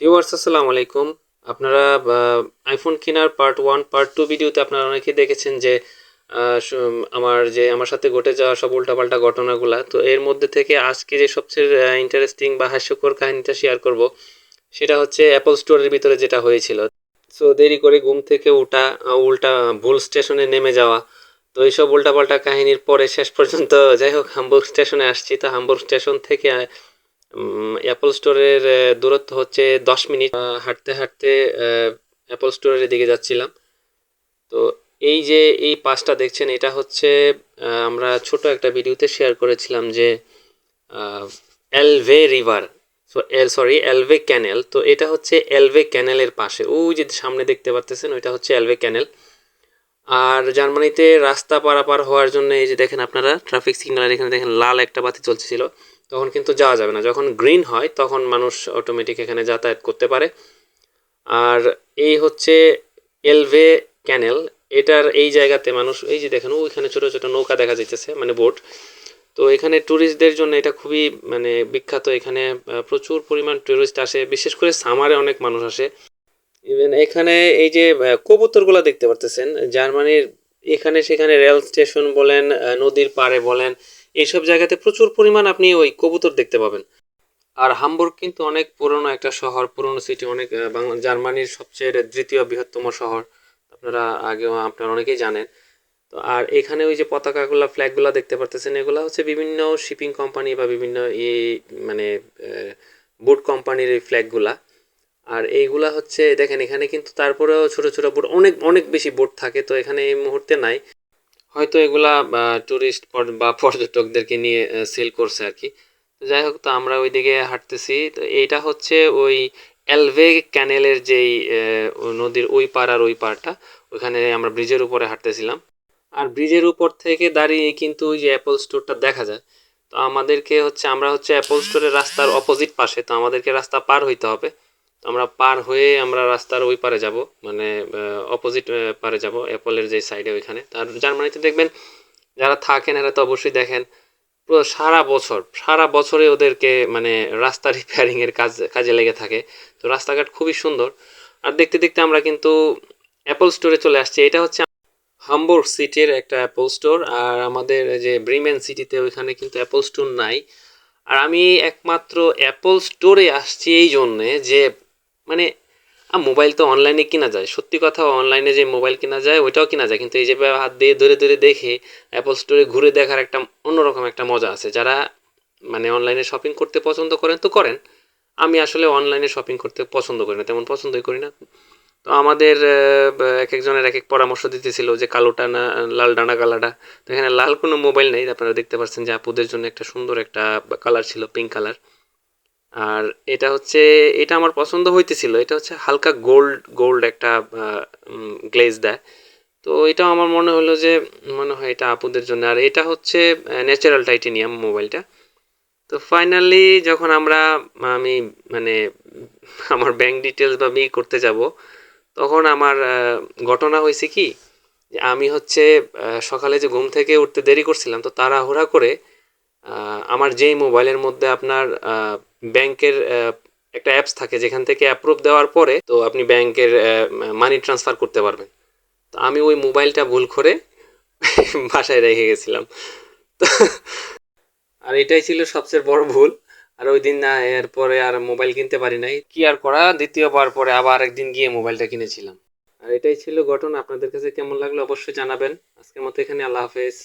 Viewers আসসালামু আলাইকুম। আপনারা আইফোন কেনার পার্ট 1 পার্ট 2 ভিডিওতে আপনারা অনেকেই দেখেছেন যে আমার সাথে ঘটে যাওয়া সব উল্টাপাল্টা ঘটনাগুলা। তো এর মধ্যে থেকে আজকে যে সবচেয়ে ইন্টারেস্টিং বা হাস্যকর কাহিনীটা শেয়ার করব সেটা হচ্ছে অ্যাপল স্টোরের ভিতরে যেটা হয়েছিল। সো দেরি করে ঘুম থেকে ওঠা, উল্টা ভুল স্টেশনে নেমে যাওয়া। তো এইসব উল্টাপাল্টা কাহিনীর পরে শেষ পর্যন্ত যাই হোক হামবুর্গ স্টেশনে আসছি। তো হামবুর্গ স্টেশন থেকে অ্যাপল স্টোরের দূরত্ব হচ্ছে 10 মিনিট। হাঁটতে হাঁটতে অ্যাপল স্টোরের দিকে যাচ্ছিলাম। তো এই যে এই পাসটা দেখছেন এটা হচ্ছে আমরা ছোট একটা ভিডিওতে শেয়ার করেছিলাম যে এলভে রিভার, এলভে ক্যানেল। তো এটা হচ্ছে এলভে ক্যানেলের পাশে, ওই যে সামনে দেখতে পাচ্ছেন ওইটা হচ্ছে এলভে ক্যানেল। আর জার্মানিতে রাস্তা পারাপার হওয়ার জন্য এই যে দেখেন আপনারা ট্রাফিক সিগন্যাল এখানে দেখেন লাল একটা বাতি চলছিল, তখন কিন্তু যাওয়া যাবে না। যখন গ্রিন হয় তখন মানুষ অটোমেটিক এখানে যাতায়াত করতে পারে। আর এই হচ্ছে এলভে ক্যানেল। এটার এই জায়গাতে মানুষ এই যে দেখেন ওইখানে ছোট ছোট নৌকা দেখা যাইতেছে, মানে বোট। তো এখানে ট্যুরিস্টদের জন্য এটা খুবই মানে বিখ্যাত। এখানে প্রচুর পরিমাণ ট্যুরিস্ট আসে, বিশেষ করে সামারে অনেক মানুষ আসে। ইভেন এখানে এই যে কবুতরগুলো দেখতে পারতেছেন জার্মানির এখানে সেখানে রেল স্টেশন বলেন, নদীর পাড়ে বলেন, এইসব জায়গাতে প্রচুর পরিমাণ আপনি ওই কবুতর দেখতে পাবেন। আর হামবুর্গ কিন্তু অনেক পুরনো একটা শহর, পুরনো সিটি, অনেক জার্মানির সবচেয়ে দ্বিতীয় বৃহত্তম শহর। আপনারা আগেও আপনারা অনেকেই জানেন। তো আর এখানে ওই যে পতাকাগুলা ফ্ল্যাগগুলা দেখতে পারতেছেন, এগুলা হচ্ছে বিভিন্ন শিপিং কোম্পানি বা বিভিন্ন মানে বুট কোম্পানির এই ফ্ল্যাগগুলা। আর এইগুলা হচ্ছে দেখেন এখানে কিন্তু তারপরেও ছোট ছোট বোট, অনেক অনেক বেশি বোট থাকে। তো এখানে এই মুহূর্তে নাই, হয়তো এগুলা টুরিস্ট বা পর্যটকদেরকে নিয়ে সেল করছে আর কি। তো যাই হোক, তো আমরা ওইদিকে হাঁটতেছি। তো এইটা হচ্ছে ওই এলভে ক্যানেলের যেই নদীর ওই পার আর ওই পারটা, ওইখানে আমরা ব্রিজের উপরে হাঁটতেছিলাম। আর ব্রিজের উপর থেকে দাঁড়িয়ে কিন্তু ওই যে অ্যাপল স্টোরটা দেখা যায়। তো আমাদেরকে হচ্ছে আমরা হচ্ছে অ্যাপল স্টোরের রাস্তার অপোজিট পাশে, তো আমাদেরকে রাস্তা পার হইতে হবে। তো আমরা পার হয়ে আমরা রাস্তার ওই পারে যাব, মানে অপোজিট পারে যাব অ্যাপলের যে সাইডে ওইখানে। তার জার্মানিতে দেখবেন যারা থাকেন এরা তো অবশ্যই দেখেন পুরো সারা বছরে ওদেরকে মানে রাস্তা রিপেয়ারিং এর কাজে লেগে থাকে। তো রাস্তাঘাট খুবই সুন্দর। আর দেখতে দেখতে আমরা কিন্তু অ্যাপল স্টোরে চলে আসছি। এটা হচ্ছে হামবুর্গ সিটির একটা অ্যাপল স্টোর। আর আমাদের যে ব্রিমেন সিটিতে ওইখানে কিন্তু অ্যাপল স্টোর নাই। আর আমি একমাত্র অ্যাপল স্টোরে আসছি এই জন্যে যে মানে মোবাইল তো অনলাইনে কিনা যায়, সত্যি কথা, অনলাইনে যে মোবাইল কিনা যায় ওইটাও কিনা যায়, কিন্তু এই যে হাত দিয়ে ধরে ধরে দেখে অ্যাপল স্টোরে ঘুরে দেখার একটা অন্যরকম একটা মজা আছে। যারা মানে অনলাইনে শপিং করতে পছন্দ করেন তো করেন, আমি আসলে অনলাইনে শপিং করতে পছন্দ করি না, তেমন পছন্দই করি না। তো আমাদের এক একজনের এক এক পরামর্শ দিতেছিল যে কালোটা না লালটা না কালাটা। তো এখানে লাল কোনো মোবাইল নেই, আপনারা দেখতে পাচ্ছেন যে আপুদের জন্য একটা সুন্দর একটা কালার ছিল, পিঙ্ক কালার। আর এটা হচ্ছে, এটা আমার পছন্দ হইতেছিল, এটা হচ্ছে হালকা গোল্ড গোল্ড একটা গ্লেজ দেয়। তো এটা আমার মনে হলো যে মনে হয় এটা আপুদের জন্য। আর এটা হচ্ছে ন্যাচারাল টাইটেনিয়াম মোবাইলটা। তো ফাইনালি যখন আমি মানে আমার ব্যাংক ডিটেলস বা করতে যাব, তখন আমার ঘটনা হয়েছে কি যে আমি হচ্ছে সকালে যে ঘুম থেকে উঠতে দেরি করছিলাম, তো তাড়াহুড়া করে আমার যেই মোবাইলের মধ্যে আপনার ব্যাংকের একটা অ্যাপস থাকে যেখান থেকে অ্যাপ্রুভ দেওয়ার পরে তো আপনি ব্যাংকের মানি ট্রান্সফার করতে পারবেন। তো আমি ওই মোবাইলটা ভুল করে বাসায় রেখে গেছিলাম। তো আর এটাই ছিল সবচেয়ে বড় ভুল। আর ওই দিন না এরপরে আর মোবাইল কিনতে পারি নাই, কি আর করা, দ্বিতীয়বার পরে আবার একদিন গিয়ে মোবাইলটা কিনেছিলাম। আর এটাই ছিল ঘটনা। আপনাদের কাছে কেমন লাগলো অবশ্যই জানাবেন। আজকের মতো এখানে, আল্লাহ হাফেজ।